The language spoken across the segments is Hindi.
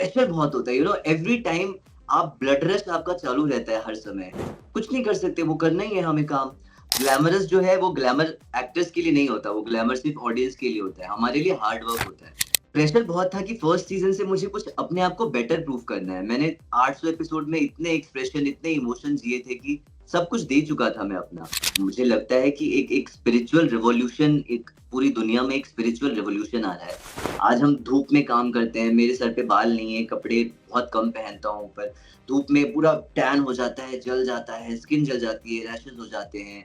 प्रेशर बहुत होता है, एवरी टाइम आप ब्लड रश आपका चालू रहता है हर समय। कुछ नहीं कर सकते, वो करना ही है हमें काम। ग्लैमरस जो है वो ग्लैमर एक्टर्स के लिए नहीं होता, वो ग्लैमर सिर्फ ऑडियंस के लिए होता है, हमारे लिए हार्ड वर्क होता है। प्रेशर बहुत था कि फर्स्ट सीज़न से मुझे कुछ अपने आप को बेटर प्रूव करना है। मैंने 800 एपिसोड में इतने एक्सप्रेशन, इतने इमोशन जिए थे कि सब कुछ दे चुका था मैं अपना। मुझे लगता है कि एक स्पिरिचुअल रिवॉल्यूशन, एक पूरी दुनिया में एक स्पिरिचुअल रिवॉल्यूशन आ रहा है। आज हम धूप में काम करते हैं, मेरे सर पे बाल नहीं है, कपड़े बहुत कम पहनता हूँ ऊपर। धूप में पूरा टैन हो जाता है, जल जाता है, स्किन जल जाती है, रैशेज़ हो जाते हैं।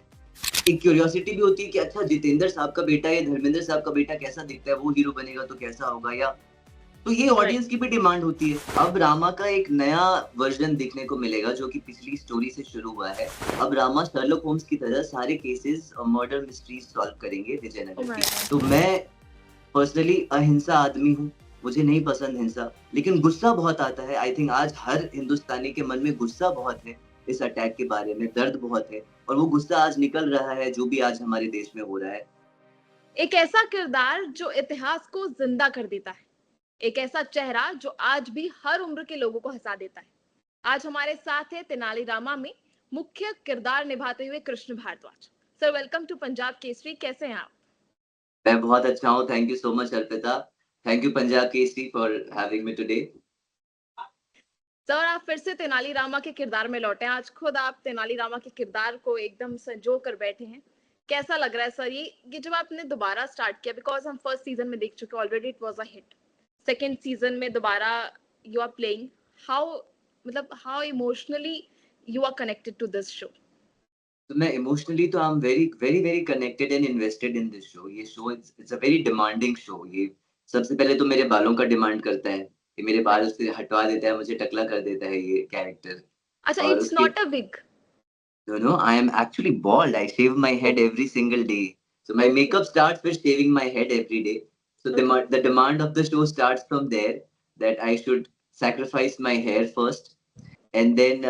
एक क्यूरियोसिटी भी होती है कि अच्छा जितेंद्र साहब का बेटा या धर्मेंद्र साहब का बेटा कैसा दिखता है, वो हीरो बनेगा तो कैसा होगा, या तो ये राइट। ऑडियंस की भी डिमांड होती है। अब रामा का एक नया वर्ज़न देखने को मिलेगा जो कि पिछली स्टोरी से शुरू हुआ है। अब रामा शर्लॉक होम्स की तरह सारे केसेज़ मर्डर मिस्ट्रीज़ सॉल्व करेंगे ओह विजयनगर माय की। गॉड! तो मैं पर्सनली अहिंसा आदमी हूँ, मुझे नहीं पसंद हिंसा, लेकिन गुस्सा बहुत आता है। आई थिंक आज हर हिंदुस्तानी के मन में गुस्सा बहुत है, इस अटैक के बारे में दर्द बहुत है, और वो गुस्सा आज निकल रहा है जो भी आज हमारे देश में हो रहा है। एक ऐसा किरदार जो इतिहास को जिंदा कर देता है। एक ऐसा चेहरा जो आज भी हर उम्र के लोगों को हंसा देता है। आज हमारे साथ है तेनाली रामा में मुख्य किरदार निभाते हुए Krishna Bhardwaj. Sir welcome to Punjab Kesari, कैसे हैं आप? मैं बहुत अच्छा हूँ, thank you so much Arpita. Thank you Punjab Kesari for having me today. Sir आप फिर से तेनाली रामा के किरदार में लौटे हैं। आज खुद आप तेनाली रामा के किरदार को एकदम संजो कर बैठे हैं। कैसा लग रहा है सर ये जब आपने दोबारा स्टार्ट किया? बिकॉज हम फर्स्ट सीजन में देख चुके, already it was a hit. Second season में दोबारा यू आर प्लेइंग, हाउ, मतलब how emotionally you are connected to this show? तो मैं इमोशनली तो I am very very very connected and invested in this show. ये show it's it's a very demanding show. ये सबसे पहले तो मेरे बालों का डिमांड करता है कि मेरे बाल राइट। उससे हटवा देता है, मुझे टकला कर देता है ये कैरेक्टर। अच्छा, और इट्स उसके not a wig? I am actually bald. I shave my head every single day. So my okay. makeup starts with shaving my head every day. So okay. the demand of the show starts from there, that I should sacrifice my hair first, and then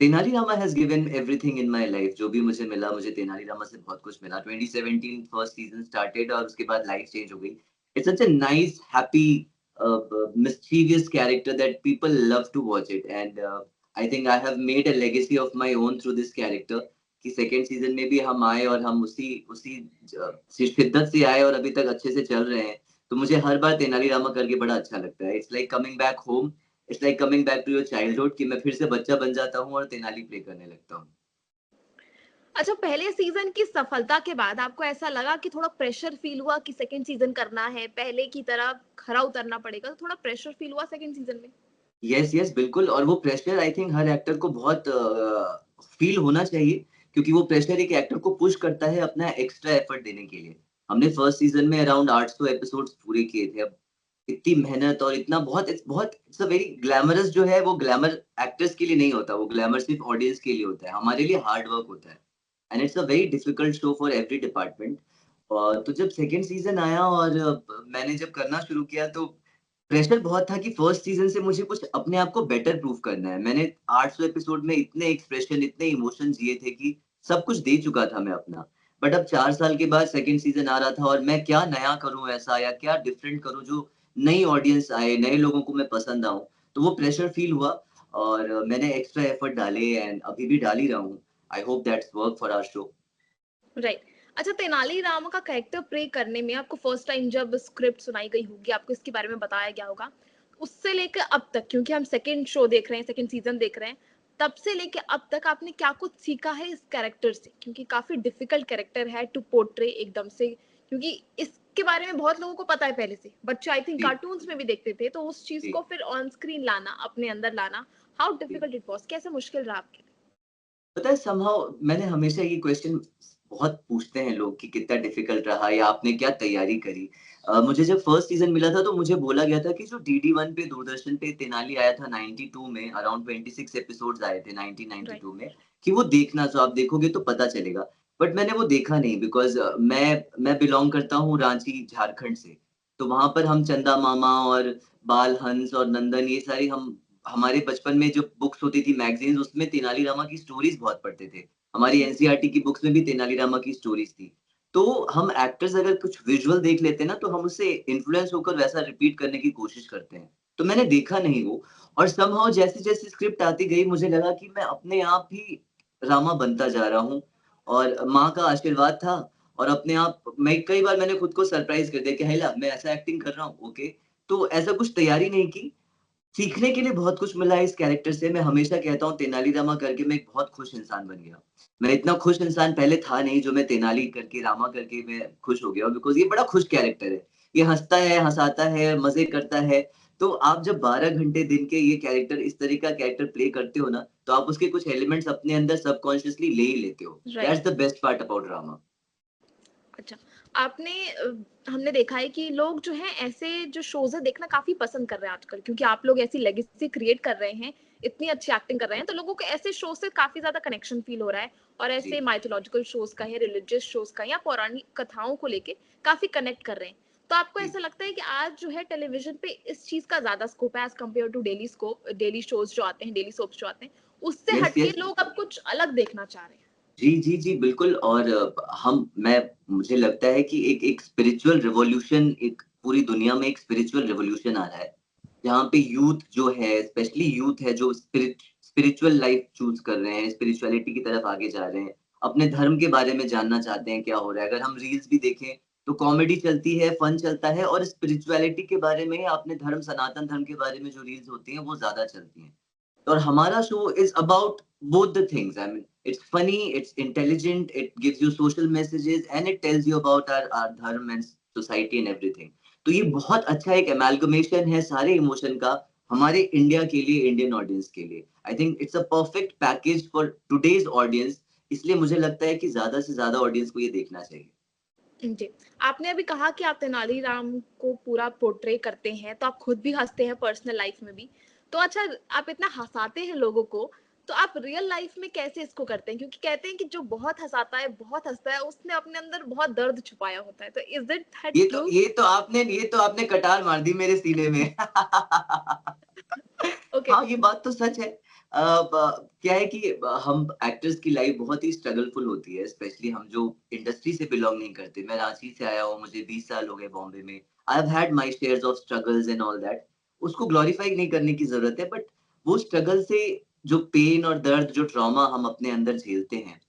Tenali Rama has given everything in my life. जो भी मुझे मिला, मुझे तेनाली रामा से बहुत कुछ मिला। 2017 फर्स्ट सीजन स्टार्टेड और उसके बाद लाइफ चेंज हो गई। It's such a nice, happy, mischievous character that people love to watch it, and I think I have made a legacy of my own through this character. कि सेकंड सीजन में भी हम आए और हम उसी उसी शिद्दत से आए और अभी तक अच्छे से चल रहे हैं। तो मुझे हर बार तेनाली रामा करके बड़ा अच्छा लगता है। It's like coming back home. It's like coming back to your childhood कि मैं फिर से बच्चा बन जाता हूँ और तेनाली प्ले करने लगता हूँ। अच्छा, पहले सीजन की सफलता के बाद आपको ऐसा लगा कि थोड़ा प्रेशर फील हुआ कि सेकंड सीजन करना है, पहले की तरह खरा उतरना पड़ेगा, तो थोड़ा प्रेशर फील हुआ सेकंड सीजन में? यस, यस, बिल्कुल, और वो pressure I think her actor को बहुत फ़ील होना चाहिए, क्योंकि वो प्रेशर एक एक्टर को पुश करता है अपना एक्स्ट्रा एफर्ट देने के लिए। हमने फर्स्ट सीज़न में अराउंड 800 एपिसोड्स पूरे किए थे। अब इतनी मेहनत और इतना इट्स अ वेरी ग्लैमरस जो है वो ग्लैमर एक्टर्स के लिए नहीं होता, वो ग्लैमर सिर्फ़ ऑडियंस के लिए होता है। हमारे लिए हार्ड वर्क होता है, and it's a very difficult show for every department. तो जब सेकंड सीज़न आया और मैंने जब करना शुरू किया तो प्रेशर बहुत था कि फर्स्ट सीज़न से मुझे कुछ अपने आप को बेटर प्रूव करना है। मैंने 800 एपिसोड में इतने एक्सप्रेशन, इतने इमोशन जिए थे कि सब कुछ दे चुका था मैं अपना। बट अब 4 साल के बाद सेकंड सीज़न आ रहा था और मैं क्या नया करूँ ऐसा, या क्या डिफरेंट करूँ जो नई ऑडियंस आए, नए लोगों को मैं पसंद आऊँ। तो वो प्रेशर फील हुआ और मैंने एक्स्ट्रा एफर्ट डाले एंड अभी भी डाल ही रहा हूँ। I hope that's work for our show. Right. अच्छा, तेनाली रामा का कैरेक्टर प्ले करने में आपको फर्स्ट टाइम जब स्क्रिप्ट सुनाई गई होगी, आपको इसके बारे में बताया गया होगा, उससे लेकर अब तक, क्योंकि हम सेकंड शो देख रहे हैं, सेकंड सीजन देख रहे हैं, तब से लेके अब तक आपने क्या कुछ सीखा है इस कैरेक्टर से? क्योंकि काफी डिफिकल्ट कैरेक्टर है टू पोर्ट्रे एकदम से, क्योंकि इसके बारे में बहुत लोगों को पता है पहले से, बच्चे आई थिंक जी, कार्टून्स में भी देखते थे, तो उस चीज जी, को फिर ऑन स्क्रीन लाना, अपने अंदर लाना, हाउ जी। डिफिकल्ट इट वाज, कैसे मुश्किल रहा आपके लिए? पता है समहाउ मैंने हमेशा ये क्वेश्चन बहुत पूछते हैं लोग कि कितना डिफिकल्ट रहा या आपने क्या तैयारी करी। मुझे जब फर्स्ट सीजन मिला था तो मुझे बोला गया था कि जो डीडी वन पे दूरदर्शन पे तेनाली आया था 92 में, अराउंड 26 एपिसोड्स आए थे राइट। 1992 में, कि वो देखना, जो आप देखोगे तो पता चलेगा। बट मैंने वो देखा नहीं बिकॉज मैं बिलोंग करता हूँ रांची झारखंड से। तो वहां पर हम चंदा मामा और बाल हंस और नंदन, ये सारी हम हमारे बचपन में जो बुक्स होती थी, मैगज़ीन्स, उसमें तेनालीरामा की स्टोरीज़ बहुत पढ़ते थे। हमारी एनसीईआरटी की बुक्स में भी तेनालीरामा की स्टोरीज़ थी। तो हम एक्टर्स अगर कुछ विजुअल देख लेते हैं ना, तो हम उससे इन्फ्लुएंस होकर वैसा रिपीट करने की कोशिश करते हैं। तो मैंने देखा नहीं वो। और समहाउ जैसे-जैसे स्क्रिप्ट आती गई मुझे लगा कि मैं अपने आप ही रामा बनता जा रहा हूँ और माँ का आशीर्वाद था और अपने आप मैं कई बार मैंने खुद को सरप्राइज़ कर दिया कि हेला मैं ऐसा एक्टिंग कर रहा हूँ, ओके। तो ऐसा कुछ तैयारी नहीं की, सीखने के लिए बहुत कुछ मिला इस कैरेक्टर से। मैं हमेशा कहता हूँ तेनालीरामा करके मैं एक बहुत खुश इंसान बन गया। मैं इतना खुश इंसान पहले था नहीं जो मैं तेनाली करके, रामा करके मैं खुश हो गया बिकॉज़ ये बड़ा खुश कैरेक्टर है। ये हँसता है, हँसाता है, मज़े करता है। तो आप जब 12 घंटे दिन के ये कैरेक्टर इस तरह का कैरेक्टर प्ले करते हो ना, तो आप उसके कुछ एलिमेंट्स अपने अंदर सबकॉन्शियसली ले ही लेते हो। Right. That's the best part about Rama. अच्छा, आपने हमने देखा है कि लोग जो हैं ऐसे जो शोज़ है देखना काफ़ी पसंद कर रहे हैं आजकल, क्योंकि आप लोग ऐसी लेगेसी क्रिएट कर रहे हैं, इतनी अच्छी एक्टिंग कर रहे हैं, तो लोगों को ऐसे शो से काफ़ी ज़्यादा कनेक्शन फ़ील हो रहा है और जी। ऐसे माइथोलॉजिकल शोज़ का या रिलिजियस शोज़ का या पौराणिक कथाओं को लेके काफ़ी कनेक्ट कर रहे हैं। तो आपको जी। ऐसा लगता है कि आज जो है टेलीविज़न पे इस चीज़ का ज़्यादा स्कोप है as compare to daily shows जो आते हैं, डेली सोप्स जो आते हैं, उससे यस, हट के यस। लोग अब कुछ अलग देखना चाह रहे हैं? जी, जी, जी, बिल्कुल। और मुझे लगता है कि एक एक स्पिरिचुअल रिवॉल्यूशन एक पूरी दुनिया में एक स्पिरिचुअल रिवॉल्यूशन आ रहा है। जहाँ पे यूथ जो है, स्पेशली यूथ है जो स्पिरिचुअल लाइफ चूज़ कर रहे हैं, स्पिरिचुअलिटी की तरफ आगे जा रहे हैं। अपने धर्म के बारे में जानना चाहते हैं क्या हो रहा है। अगर हम रील्स भी देखें तो कॉमेडी चलती है, फन चलता है और स्पिरिचुअलिटी के बारे में, अपने धर्म, सनातन धर्म के बारे में जो रील्स होती हैं वो ज़्यादा चलती हैं। और हमारा show is about both the things. I mean, it's funny, it's intelligent, it gives you social messages and it tells you about our dharma and society and everything. तो ये बहुत अच्छा एक amalgamation है सारे इमोशन का हमारे इंडिया के लिए, इंडियन ऑडियंस के लिए। I think it's a perfect package for today's audience. इसलिए मुझे लगता है कि ज़्यादा से ज़्यादा ऑडियंस को ये देखना चाहिए। जी। आपने अभी कहा कि आप तेनालीराम को पूरा पोर्ट्रे करते हैं, तो आप खुद भी हँसते हैं पर्सनल लाइफ़ में भी। तो अच्छा, आप इतना हँसाते हैं लोगों को, तो आप रियल लाइफ़ में कैसे इसको करते हैं? क्योंकि कहते हैं कि जो बहुत हँसाता है, बहुत हँसता है, उसने अपने अंदर बहुत दर्द छुपाया होता है। तो इज़ इट दैट ये तो ट्रू? ये तो आपने ये तो आपने कटार मार दी मेरे सीने में। ओके। हाँ, ये बात तो सच है। अ, ब क्या है कि हम एक्टर्स की लाइफ़ बहुत ही स्ट्रगलफुल होती है, स्पेशली हम जो इंडस्ट्री से बिलॉन्ग नहीं करते। मैं रांची से आया हूँ, मुझे 20 साल हो गए बॉम्बे में। I have had my shares of struggles and all that. उसको ग्लोरीफाई नहीं करने की ज़रूरत है, बट वो स्ट्रगल से जो पेन और दर्द, जो ट्रॉमा हम अपने अंदर झेलते हैं,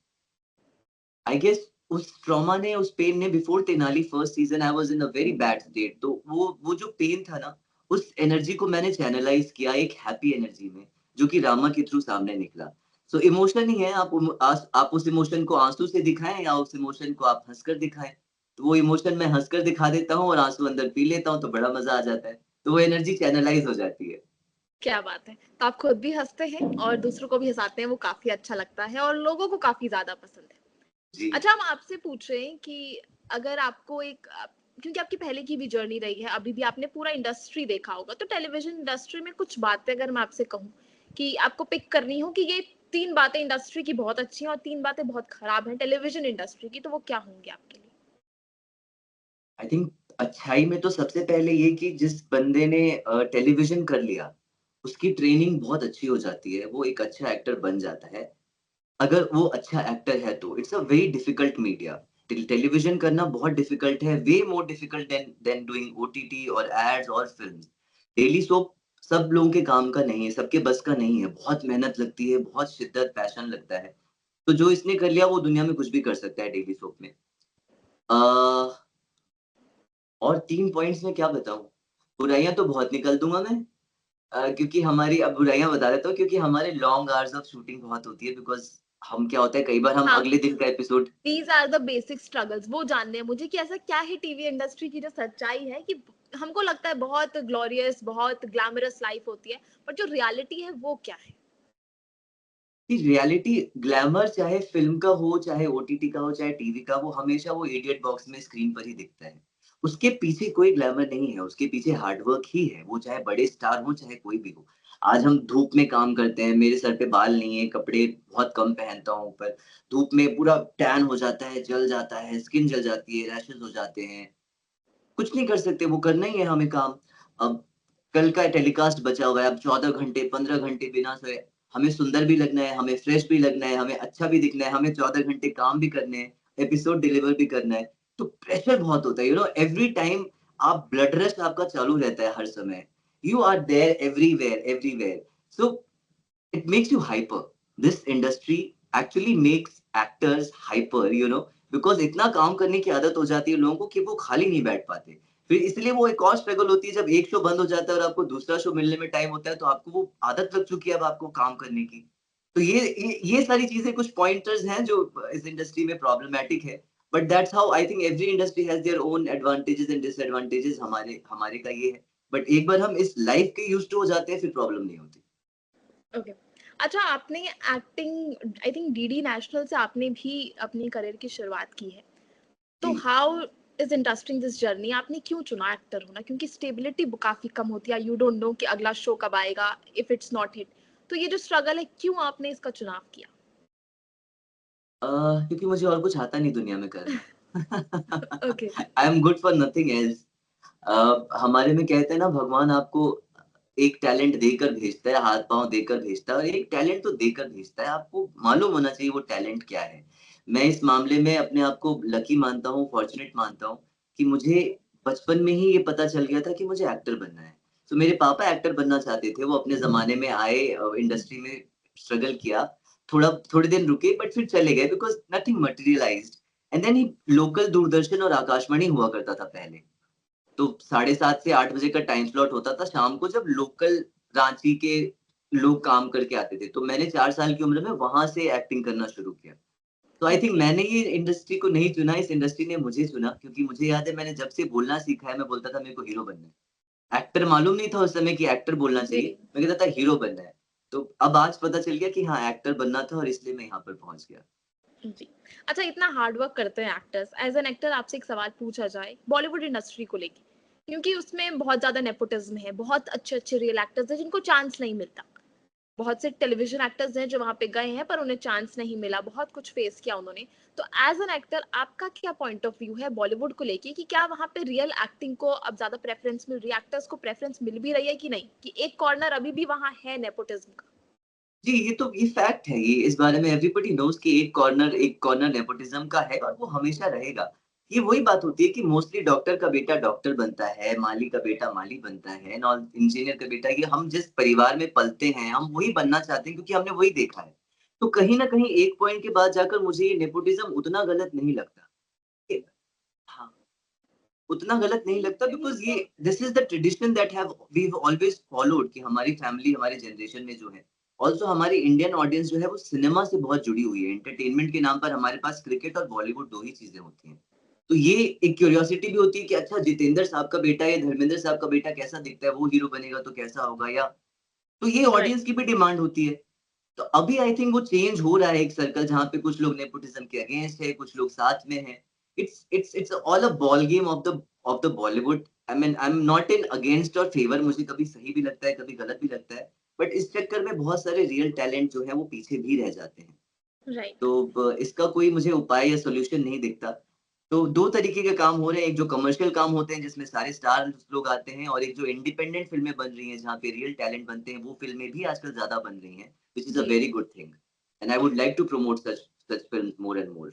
आई गेस उस ट्रॉमा ने, उस पेन ने before Tenali first season I was in a very bad state. तो वो जो पेन था ना, उस एनर्जी को मैंने चैनलाइज़ किया एक हैप्पी एनर्जी में, जो कि रामा के थ्रू सामने निकला। सो इमोशन ही है, आप उस इमोशन को आँसू से दिखाएँ या उस इमोशन को आप हँसकर दिखाएँ। तो वो इमोशन मैं हँसकर दिखा देता हूँ और आँसू अंदर पी लेता हूँ, तो बड़ा मज़ा आ जाता है। तो वो एनर्जी चैनलाइज़ हो जाती है। क्या बात है! तो आप खुद भी हँसते हैं और दूसरों को भी हँसाते हैं, वो काफ़ी अच्छा लगता है और लोगों को काफ़ी ज़्यादा पसंद है। जी। अच्छा, हम आपसे पूछ रहे हैं कि अगर आपको क्योंकि आपकी पहले की भी जर्नी रही है, अभी भी आपने पूरा इंडस्ट्री देखा होगा, तो टेलीविज़न इंडस्ट्री में कुछ बातें अगर मैं आपसे कहूँ कि आपको पिक करनी हो कि ये 3 बातें इंडस्ट्री की बहुत अच्छी हैं और 3 बातें बहुत खराब हैं टेलीविज़न इंडस्ट्री की, तो वो क्या होंगी आपके लिए? आई थिंक अच्छाई में तो सबसे पहले ये कि जिस बंदे ने टेलीविज़न कर लिया, उसकी ट्रेनिंग बहुत अच्छी हो जाती है, वो एक अच्छा एक्टर बन जाता है। अगर वो अच्छा एक्टर है तो it's a very difficult media. Television करना बहुत डिफिकल्ट है, way more difficult than doing OTT और एड्स और फ़िल्म्स। डेली सोप सब लोगों के काम का नहीं है, सबके बस का नहीं है, बहुत मेहनत लगती है, बहुत शिद्दत, पैशन लगता है। तो जो इसने कर लिया वो दुनिया में कुछ भी कर सकता है डेली सोप में। अ और 3 पॉइंट्स में क्या बताऊँ? बुराइयाँ तो बहुत निकाल दूँगा मैं। क्योंकि हमारी अब बुराइयाँ बता देता हूँ क्योंकि हमारे लॉन्ग आवर्स ऑफ शूटिंग बहुत होती है बिकॉज़ हम क्या होता है कई बार हम हाँ, अगले दिन का episode. These are the basic struggles, वो जानने हैं मुझे कि ऐसा क्या है टीवी इंडस्ट्री की जो सच्चाई है कि हमको लगता है बहुत ग्लोरियस, बहुत ग्लैमरस लाइफ़ होती है, बट जो रियलिटी है वो क्या है? कि रियलिटी ग्लैमर चाहे फ़िल्म का हो, चाहे ओटीटी का हो, चाहे टीवी का, वो हमेशा वो इडियट बॉक्स में स्क्रीन पर ही दिखता है। उसके पीछे कोई ग्लैमर नहीं है, उसके पीछे हार्ड वर्क ही है, वो चाहे बड़े स्टार हों, चाहे कोई भी हो। आज हम धूप में काम करते हैं, मेरे सर पे बाल नहीं है, कपड़े बहुत कम पहनता हूँ ऊपर, धूप में पूरा टैन हो जाता है, जल जाता है, स्किन जल जाती है, रैशेज़ हो जाते हैं। कुछ नहीं कर सकते, वो करना ही है हमें काम। अब कल का टेलीकास्ट बचा हुआ है, अब 14 घंटे, 15 घंटे बिना सोए, हमें सुंदर भी लगना है, हमें फ्रेश भी लगना है, हमें अच्छा भी दिखना है, हमें 14 घंटे काम भी करने हैं, एपिसोड डिलीवर भी करना है। तो प्रेशर बहुत होता है, एवरी टाइम आप ब्लड रश आपका चालू रहता है हर समय। You are there everywhere. So it makes you hyper. This industry actually makes actors hyper, because इतना काम करने की आदत हो जाती है लोगों को कि वो खाली नहीं बैठ पाते। फिर इसलिए वो एक और स्ट्रगल होती है जब एक शो बंद हो जाता है और आपको दूसरा शो मिलने में टाइम होता है, तो आपको वो आदत लग चुकी है अब आपको काम करने की। तो ये सारी चीज़ें कुछ पॉइंटर्स हैं जो इस इंडस्ट्री में प्रॉब्लमैटिक है। But that's how I think every industry has their own advantages and disadvantages. हमारे हमारे का ये है। बट एक बार हम इस लाइफ के यूज्ड टू हो जाते हैं, फिर प्रॉब्लम नहीं होती। ओके। अच्छा, आपने acting I think DD national से आपने भी अपनी करियर की शुरुआत की है। तो जी। How is interesting this journey? आपने क्यों चुना एक्टर होना? क्योंकि स्टेबिलिटी काफी कम होती है, यू डोंट नो कि अगला शो कब आएगा इफ इट्स नॉट हिट। तो ये जो स्ट्रगल है, क्यों आपने इसका चुनाव किया? क्योंकि मुझे और कुछ आता नहीं दुनिया में करना। Okay. I am good for nothing else. हमारे में कहते हैं ना, भगवान आपको एक टैलेंट देकर भेजता है, हाथ-पाँव देकर भेजता है और एक टैलेंट तो देकर भेजता है, आपको मालूम होना चाहिए वो टैलेंट क्या है। मैं इस मामले में अपने आप को लकी मानता हूँ, फॉर्च्यूनेट मानता हूँ कि मुझे बचपन में ही ये पता चल गया था कि मुझे एक्टर बनना है। तो मेरे पापा एक्टर बनना चाहते थे, वो अपने ज़माने में आए, इंडस्ट्री में स्ट्रगल किया, थोड़े दिन रुके बट फिर चले गए because nothing materialised and then ही लोकल दूरदर्शन और आकाशवाणी हुआ करता था पहले। तो 7:30 से 8 बजे का टाइम स्लॉट होता था शाम को, जब लोकल रांची के लोग काम करके आते थे। तो मैंने 4 साल की उम्र में वहाँ से एक्टिंग करना शुरू किया। तो आई थिंक ओके। मैंने ये इंडस्ट्री को नहीं चुना, इस इंडस्ट्री ने मुझे चुना, क्योंकि मुझे याद है मैंने जब से बोलना सीखा है, मैं बोलता था मेरे को हीरो बनना है। एक्टर मालूम नहीं था उस समय कि एक्टर बोलना जी। चाहिए, मैं कहता था हीरो बनना है। तो अब आज पता चल गया कि हाँ, एक्टर बनना था और इसलिए मैं यहाँ पर पहुँच गया। जी। अच्छा, इतना हार्ड वर्क करते हैं एक्टर्स, एज़ एन एक्टर आपसे एक सवाल पूछा जाए बॉलीवुड इंडस्ट्री को लेके, क्योंकि उसमें बहुत ज़्यादा नेपोटिज़्म है, बहुत अच्छे-अच्छे रियल एक्टर्स हैं जिनको चांस नहीं मिलता। बहुत से टेलीविजन एक्टर्स हैं जो वहाँ पे गए हैं पर उन्हें चांस नहीं मिला, बहुत कुछ फेस किया उन्होंने। तो एज़ एन एक्टर आपका क्या पॉइंट ऑफ व्यू है बॉलीवुड को लेके कि क्या वहाँ पे रियल एक्टिंग को अब ज़्यादा प्रेफ़रेंस मिल रही है, एक्टर्स को प्रेफ़रेंस मिल भी रही है कि नहीं? कि एक कॉर्नर अभी भी वहाँ है नेपोटिज़्म का? जी, ये फैक्ट है, ये इस बारे में एवरीबॉडी नोज़ कि एक कॉर्नर नेपोटिज़्म का है और वो हमेशा रहेगा। ये वही बात होती है कि मोस्टली डॉक्टर का बेटा डॉक्टर बनता है, माली का बेटा माली बनता है, नॉन इंजीनियर का बेटा, ये हम जिस परिवार में पलते हैं, हम वही बनना चाहते हैं क्योंकि हमने वही देखा है। तो कहीं न कहीं एक पॉइंट के बाद जाकर मुझे ये नेपोटिज़्म उतना गलत नहीं लगता। ए हाँ, उतना गलत नहीं लगता बिकॉज़ ये this is the tradition that we have always followed कि हमारी फैमिली, हमारे जनरेशन में जो है। ऑल्सो हमारी इंडियन ऑडियंस जो है वो सिनेमा से बहुत जुड़ी हुई है। एंटरटेनमेंट के नाम पर हमारे पास क्रिकेट और बॉलीवुड 2 ही चीज़ें होती हैं। तो ये एक क्यूरियोसिटी भी होती है कि अच्छा, जितेंद्र साहब का बेटा या धर्मेंद्र साहब का बेटा कैसा दिखता है, वो हीरो बनेगा तो कैसा होगा, या तो ये राइट। ऑडियंस की भी डिमांड होती है। तो अभी आई थिंक वो चेंज हो रहा है, एक सर्कल जहाँ पे कुछ लोग नेपोटिज़्म के अगेंस्ट है, कुछ लोग साथ में हैं। It's all a ball game of the Bollywood. I am not in against और फेवर, मुझे कभी सही भी लगता है, कभी गलत भी लगता है। बट इस चक्कर में बहुत सारे रियल टैलेंट जो है वो पीछे भी रह जाते हैं। राइट। तो इसका कोई मुझे उपाय या सॉल्यूशन नहीं दिखता। तो 2 तरीके के काम हो रहे हैं, एक जो कमर्शियल काम होते हैं जिसमें सारे स्टार्स लोग आते हैं, और एक जो इंडिपेंडेंट फ़िल्में बन रही हैं जहाँ पे रियल टैलेंट बनते हैं, वो फ़िल्में भी आजकल ज़्यादा बन रही हैं, व्हिच इज़ अ जी। Very good thing and I would like to promote such films more and more.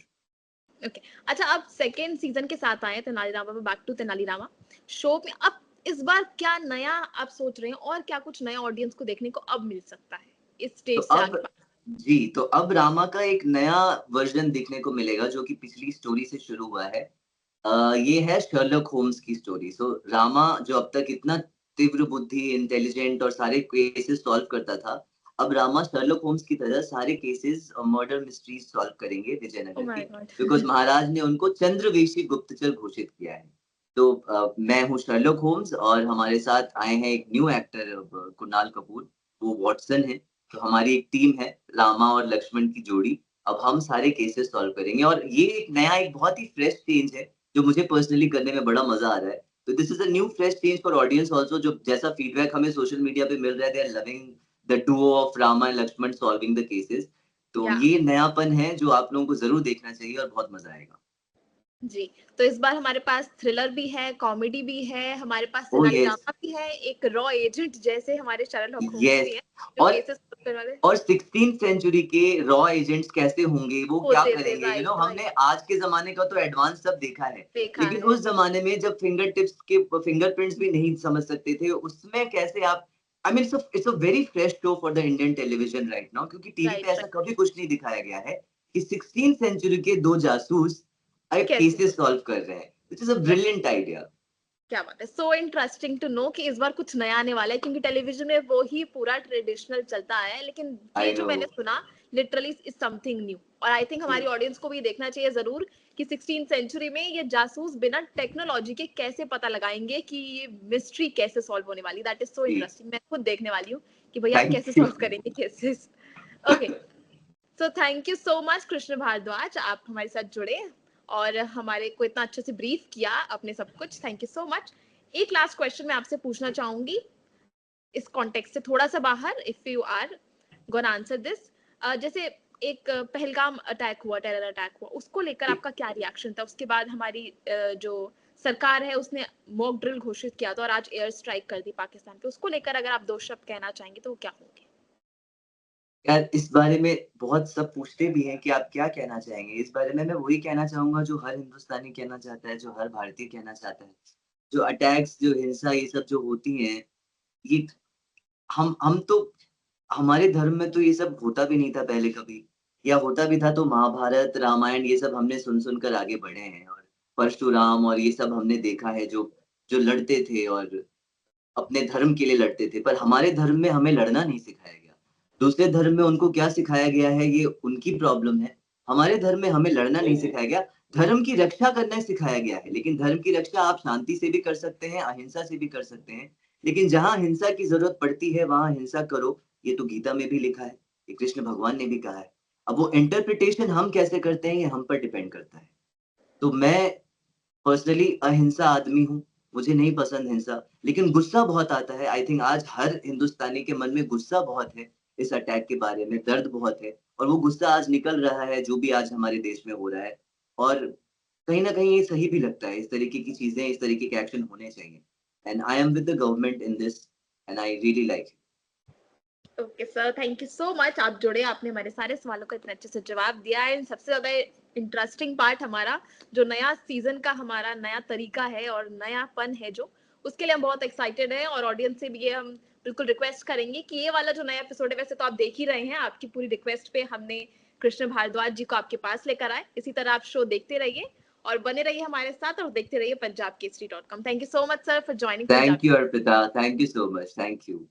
Okay. अच्छा, अब सेकंड सीज़न के साथ आए हैं तेनालीरामा में, बैक टू तेनालीरामा। शो में अब इस बार क्या नया आप सोच रहे हैं और क्या कुछ नया ऑडियंस को देखने को अब मिल सकता है, इस तो स्टेज से अब आगे बढ़? तो अब रामा का एक नया वर्ज़न देखने को मिलेगा जो कि पिछली स्टोरी से शुरू हुआ है। ये है शर्लक होम्स की स्टोरी। सो रामा जो अब तक इतना तीव्र बुद्धि, इंटेलिजेंट और सारे केसेस सॉल्व करता था, अब रामा शर्लक होम्स की तरह सारे केसेस और मर्डर मिस्ट्रीज़ सॉल्व करेंगे ओह विजयनगर माय की, गॉड! बिकॉज़ महाराज ने उनको चंद्रवेशी गुप्तचर घोषित किया है। तो मैं हूँ शर्लक होम्स और हमारे साथ आए हैं एक न्यू एक्टर कुणाल कपूर, वो वॉटसन हैं। तो हमारी एक टीम है, रामा और लक्ष्मण की जोड़ी। अब हम सारे केसेस सॉल्व करेंगे और ये एक बहुत ही फ्रेश चेंज है, जो मुझे पर्सनली करने में बड़ा मज़ा आ रहा है। तो this is a new fresh change for audience also, जो जैसा फीडबैक हमें सोशल मीडिया पे मिल रहा है, they are loving the duo of Rama and Lakshman solving the cases. तो या ये नयापन है जो आप लोगों को ज़रूर देखना चाहिए और बहुत मज़ा आएगा। जी। तो इस बार हमारे पास थ्रिलर भी है, कॉमेडी भी है, हमारे पास ओह येस! तेनालीरामा भी है, एक रॉ एजेंट जैसे हमारे शरल होम्स भी येस। हैं, जो और केसेस और 16th सेंचुरी के रॉ एजेंट्स कैसे होंगे, वो क्या होते थे, करेंगे, राइट, हमने राइट, आज के ज़माने का तो एडवांस सब देखा है। देखा लेकिन है। उस ज़माने में जब फिंगर टिप्स के फिंगरप्रिंट्स भी नहीं समझ सकते थे, उसमें कैसे आप I mean it's a very fresh show for the Indian television right now क्योंकि टीवी पे राइट, ऐसा राइट। कभी कुछ नहीं दिखाया गया है कि 16th सेंचुरी के 2 जासूस कैसे केसेस सोल्व सॉल्व कर रहे हैं। Which is a right, brilliant idea. क्या बात है। सो इंटरेस्टिंग टू नो कि इस बार कुछ नया आने वाला है क्योंकि टेलीविजन में वो ही पूरा ट्रेडिशनल चलता है, लेकिन ये आई जो नो। मैंने सुना लिटरली इज समथिंग न्यू और आई थिंक हमारी यस, ऑडियंस को भी देखना चाहिए ज़रूर कि 16th सेंचुरी में ये जासूस बिना टेक्नोलॉजी के कैसे पता लगाएँगे कि ये मिस्ट्री कैसे सॉल्व होने वाली है। दैट इज़ सो जी। इंटरेस्टिंग। मैं खुद देखने वाली हूँ कि भैया कैसे थैंक यू। सॉल्व करेंगे cases. Okay. So thank you so much Krishna Bhardwaj, आप हमारे साथ जुड़े और हमारे को इतना अच्छे से ब्रीफ किया अपने सब कुछ। Thank you so much. एक लास्ट क्वेश्चन मैं आपसे पूछना चाहूंगी इस कॉन्टेक्स्ट से थोड़ा सा बाहर, if you are gonna answer this. जैसे एक पहलगाम अटैक हुआ, टेरर अटैक हुआ, उसको लेकर जी। आपका क्या रिएक्शन था? उसके बाद हमारी जो सरकार है उसने मॉक ड्रिल घोषित किया था और आज एयर स्ट्राइक कर दी पाकिस्तान पे। उसको लेकर अगर आप दो शब्द कहना चाहेंगे तो वो क्या होंगे? यार इस बारे में बहुत सब पूछते भी हैं कि आप क्या कहना चाहेंगे? इस बारे में मैं वही कहना चाहूँगा जो हर हिंदुस्तानी कहना चाहता है, जो हर भारतीय कहना चाहता है। जो अटैक्स, जो हिंसा ये सब जो होती हैं, ये हम तो हमारे धर्म में तो ये सब होता भी नहीं था पहले कभी या होता भी था तो महाभारत, रामायण ये सब हमने सुन-सुन कर आगे बढ़े हैं और परशुराम और ये सब हमने देखा है जो जो लड़ते थे और अपने धर्म के लिए लड़ते थे, पर हमारे धर्म में हमें लड़ना नहीं सिखाया गया। दूसरे धर्म में उनको क्या सिखाया गया है ये उनकी प्रॉब्लम है। हमारे धर्म में हमें लड़ना नहीं सिखाया गया, धर्म की रक्षा करना सिखाया गया है। लेकिन धर्म की रक्षा आप शांति से भी कर सकते हैं, अहिंसा से भी कर सकते हैं। लेकिन जहाँ हिंसा की ज़रूरत पड़ती है वहाँ हिंसा करो, ये तो गीता में भी लिखा है, ये कृष्ण भगवान ने भी कहा है। अब वो इंटरप्रिटेशन हम कैसे करते हैं ये हम पर डिपेंड करता है। तो मैं पर्सनली अहिंसा आदमी हूँ, मुझे नहीं पसंद हिंसा, लेकिन गुस्सा बहुत आता है। आई थिंक आज हर हिंदुस्तानी के मन में गुस्सा बहुत है, इस अटैक के बारे में दर्द बहुत है और वो गुस्सा आज निकल रहा है, जो भी आज हमारे देश में हो रहा है और कहीं न कहीं ये सही भी लगता है, इस तरीके की चीज़ें, इस तरीके के एक्शन होने चाहिए। And I am with the government in this and I really like it. Okay sir, thank you so much. आप जुड़े, आपने हमारे सारे सवालों का इतने अच्छे से जवाब दिया है। सबसे ज्यादा इंटरेस्टिंग पार्ट हमारा जो नया सीजन का हमारा नया तरीका है और नयापन है जो, उसके लिए हम बहुत एक्साइटेड हैं और ऑडियंस से भी ये हम बिल्कुल रिक्वेस्ट करेंगे कि ये वाला जो नया एपिसोड है, वैसे तो आप देख ही रहे हैं, आपकी पूरी रिक्वेस्ट पे हमने कृष्ण भारद्वाज जी को आपके पास लेकर आए। इसी तरह आप शो देखते रहिए और बने रहिए हमारे साथ और देखते रहिए पंजाब केसरी.com। Thank you so much sir for joining Punjab. Thank you Arpita, thank you so much, thank you.